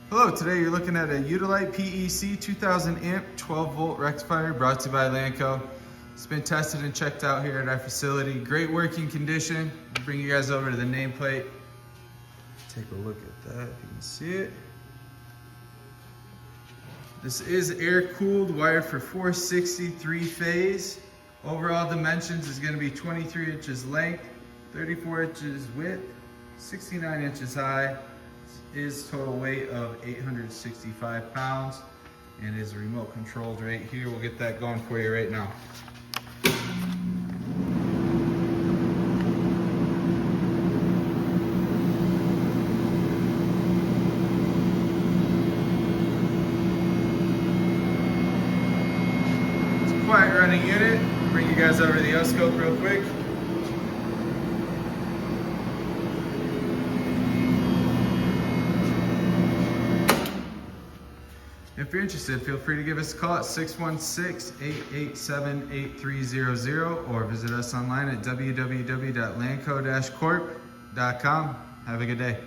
Hello, today you're looking at a Udylite PEC 2000 amp 12 volt rectifier brought to you by Lanco. It's been tested and checked out here at our facility. Great working condition. I'll bring you guys over to the nameplate. Take a look at that if you can see it. This is air cooled, wired for 460 3-phase. Overall dimensions is going to be 23 inches length, 34 inches width, 69 inches high. Is total weight of 865 pounds and is remote controlled right here. We'll get that going for you right now. It's a quiet running unit. Bring you guys over to the O-scope real quick. If you're interested, feel free to give us a call at 616-887-8300 or visit us online at www.lanco-corp.com. Have a good day.